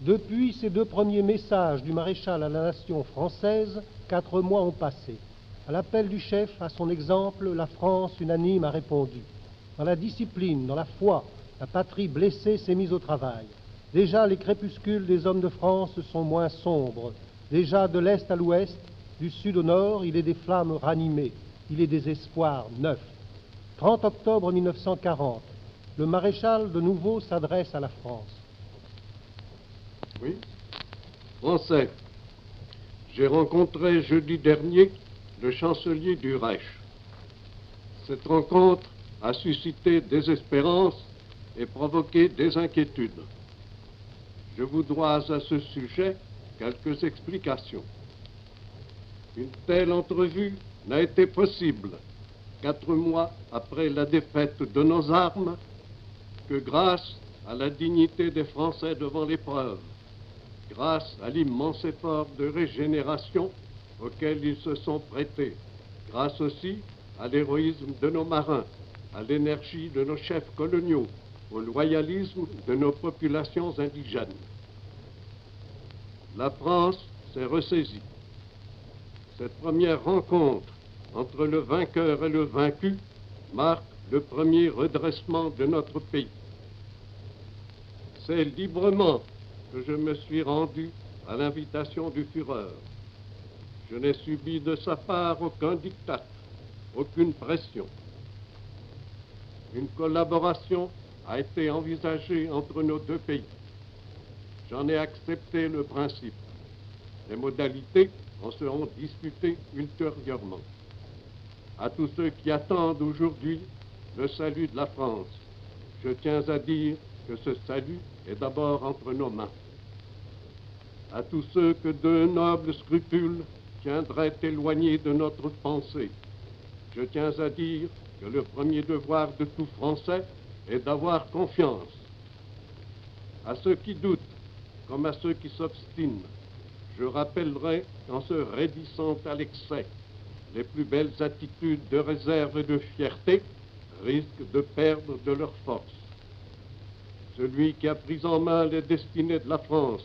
Depuis ces deux premiers messages du maréchal à la nation française, 4 mois ont passé. À l'appel du chef, à son exemple, la France unanime a répondu. Dans la discipline, dans la foi, la patrie blessée s'est mise au travail. Déjà, les crépuscules des hommes de France sont moins sombres. Déjà, de l'est à l'ouest, du sud au nord, il est des flammes ranimées, il est des espoirs neufs. 30 octobre 1940, le maréchal de nouveau s'adresse à la France. Oui. Français, j'ai rencontré jeudi dernier le chancelier du Reich. Cette rencontre a suscité des espérances et provoqué des inquiétudes. Je vous dois à ce sujet quelques explications. Une telle entrevue n'a été possible 4 mois après la défaite de nos armes que grâce à la dignité des Français devant l'épreuve, grâce à l'immense effort de régénération auquel ils se sont prêtés, grâce aussi à l'héroïsme de nos marins, à l'énergie de nos chefs coloniaux, au loyalisme de nos populations indigènes. La France s'est ressaisie. Cette première rencontre entre le vainqueur et le vaincu marque le premier redressement de notre pays. C'est librement que je me suis rendu à l'invitation du Führer. Je n'ai subi de sa part aucun diktat, aucune pression. Une collaboration a été envisagée entre nos deux pays. J'en ai accepté le principe. Les modalités en seront discutées ultérieurement. À tous ceux qui attendent aujourd'hui le salut de la France, je tiens à dire que ce salut est d'abord entre nos mains. À tous ceux que de nobles scrupules tiendraient éloignés de notre pensée, je tiens à dire que le premier devoir de tout Français est d'avoir confiance. À ceux qui doutent, comme à ceux qui s'obstinent, je rappellerai qu'en se raidissant à l'excès, les plus belles attitudes de réserve et de fierté risquent de perdre de leur force. Celui qui a pris en main les destinées de la France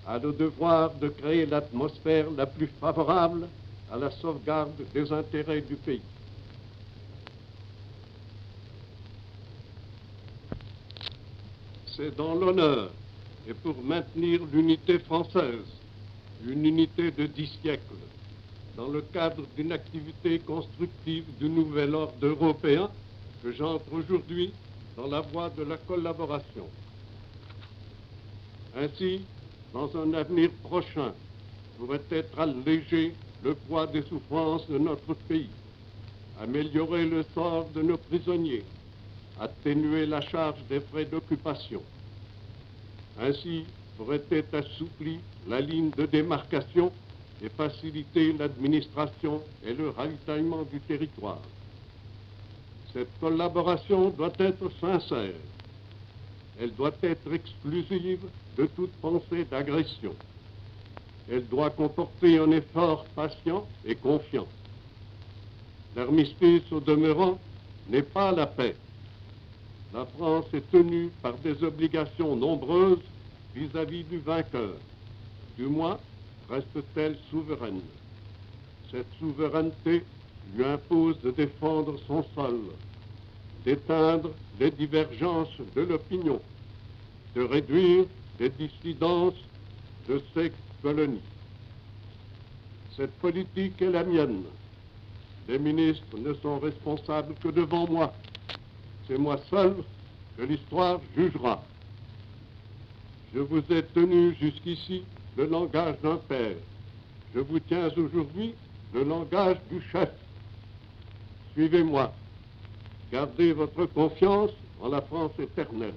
a le devoir de créer l'atmosphère la plus favorable à la sauvegarde des intérêts du pays. C'est dans l'honneur et pour maintenir l'unité française, une unité de 10 siècles, dans le cadre d'une activité constructive du nouvel ordre européen, que j'entre aujourd'hui dans la voie de la collaboration. Ainsi, dans un avenir prochain, pourrait être allégé le poids des souffrances de notre pays, améliorer le sort de nos prisonniers, atténuer la charge des frais d'occupation. Ainsi, pourrait être assouplie la ligne de démarcation et faciliter l'administration et le ravitaillement du territoire. Cette collaboration doit être sincère. Elle doit être exclusive de toute pensée d'agression. Elle doit comporter un effort patient et confiant. L'armistice, au demeurant, n'est pas la paix. La France est tenue par des obligations nombreuses vis-à-vis du vainqueur. Du moins, reste-t-elle souveraine. Cette souveraineté lui impose de défendre son sol, d'éteindre les divergences de l'opinion, de réduire les dissidences de ses colonies. Cette politique est la mienne. Les ministres ne sont responsables que devant moi. C'est moi seul que l'histoire jugera. Je vous ai tenu jusqu'ici le langage d'un père. Je vous tiens aujourd'hui le langage du chef. Suivez-moi. Gardez votre confiance en la France éternelle.